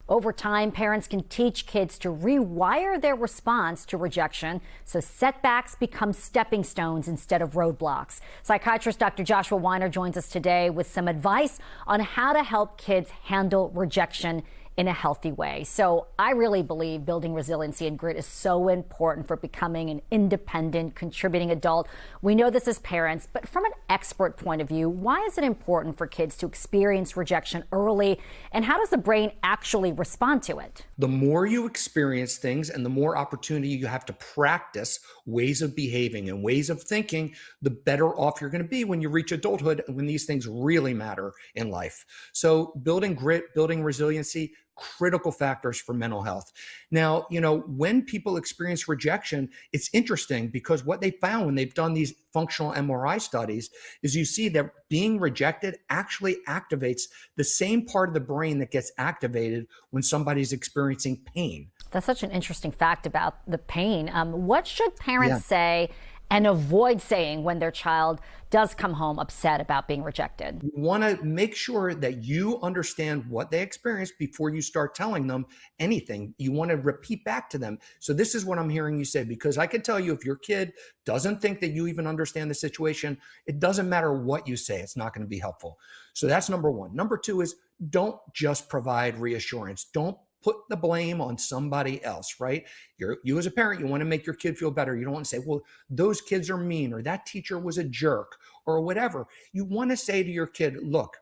Over time, parents can teach kids to rewire their response to rejection so setbacks become stepping stones instead of roadblocks. Psychiatrist Dr. Joshua Weiner joins us today with some advice on how to help kids handle rejection in a healthy way. So I really believe building resiliency and grit is so important for becoming an independent, contributing adult. We know this as parents, but from an expert point of view, why is it important for kids to experience rejection early, and how does the brain actually respond to it? The more you experience things and the more opportunity you have to practice ways of behaving and ways of thinking, the better off you're going to be when you reach adulthood and when these things really matter in life. So building grit, building resiliency, critical factors for mental health. Now, when people experience rejection, it's interesting because what they found when they've done these functional MRI studies is you see that being rejected actually activates the same part of the brain that gets activated when somebody's experiencing pain. That's such an interesting fact about the pain. What should parents say and avoid saying when their child does come home upset about being rejected? You want to make sure that you understand what they experienced before you start telling them anything. You want to repeat back to them. So this is what I'm hearing you say, because I can tell you if your kid doesn't think that you even understand the situation, it doesn't matter what you say, it's not going to be helpful. So that's number one. Number two is don't just provide reassurance. Don't put the blame on somebody else, right? You as a parent, you want to make your kid feel better. You don't want to say, well, those kids are mean, or that teacher was a jerk, or whatever. You want to say to your kid, look,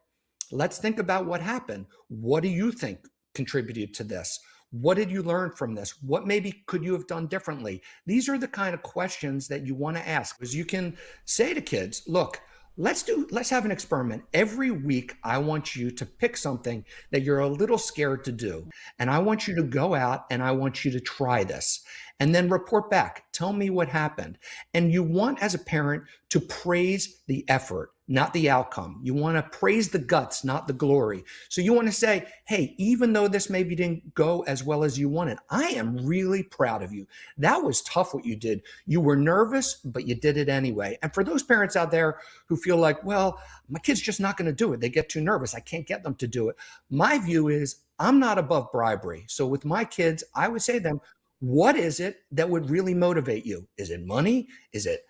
let's think about what happened. What do you think contributed to this? What did you learn from this? What maybe could you have done differently? These are the kind of questions that you want to ask, because you can say to kids, look, let's have an experiment. Every week, I want you to pick something that you're a little scared to do. And I want you to go out and I want you to try this and then report back. Tell me what happened. And you want, as a parent, to praise the effort, not the outcome. You want to praise the guts, not the glory. So you want to say, hey, even though this maybe didn't go as well as you wanted, I am really proud of you. That was tough what you did. You were nervous, but you did it anyway. And for those parents out there who feel like, well, my kid's just not going to do it. They get too nervous. I can't get them to do it. My view is I'm not above bribery. So with my kids, I would say to them, what is it that would really motivate you? Is it money? Is it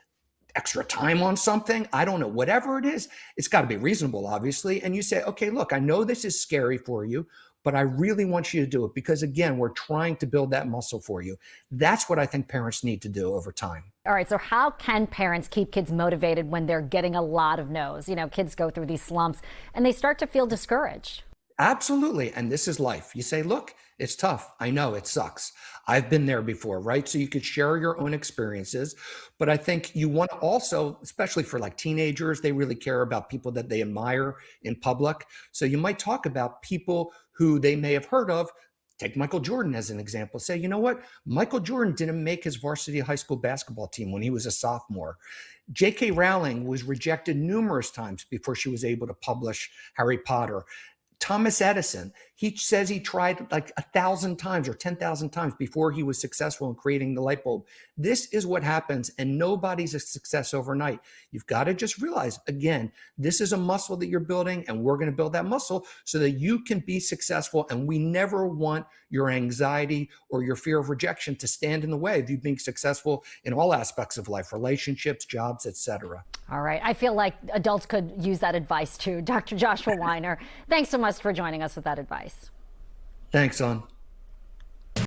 extra time on something? I don't know. Whatever it is, it's got to be reasonable, obviously. And you say, okay, look, I know this is scary for you, but I really want you to do it because, again, we're trying to build that muscle for you. That's what I think parents need to do over time. All right, so how can parents keep kids motivated when they're getting a lot of no's? Kids go through these slumps and they start to feel discouraged. Absolutely. And this is life. You say, look, it's tough. I know it sucks. I've been there before, right? So you could share your own experiences. But I think you want to also, especially for like teenagers, they really care about people that they admire in public. So you might talk about people who they may have heard of. Take Michael Jordan as an example. Say, you know what? Michael Jordan didn't make his varsity high school basketball team when he was a sophomore. J.K. Rowling was rejected numerous times before she was able to publish Harry Potter. Thomas Edison, he says he tried like 1,000 times or 10,000 times before he was successful in creating the light bulb. This is what happens, and nobody's a success overnight. You've got to just realize, again, this is a muscle that you're building, and we're going to build that muscle so that you can be successful. And we never want your anxiety or your fear of rejection to stand in the way of you being successful in all aspects of life, relationships, jobs, etc. All right. I feel like adults could use that advice too. Dr. Joshua Weiner, thanks so much for joining us with that advice. Thanks, Son.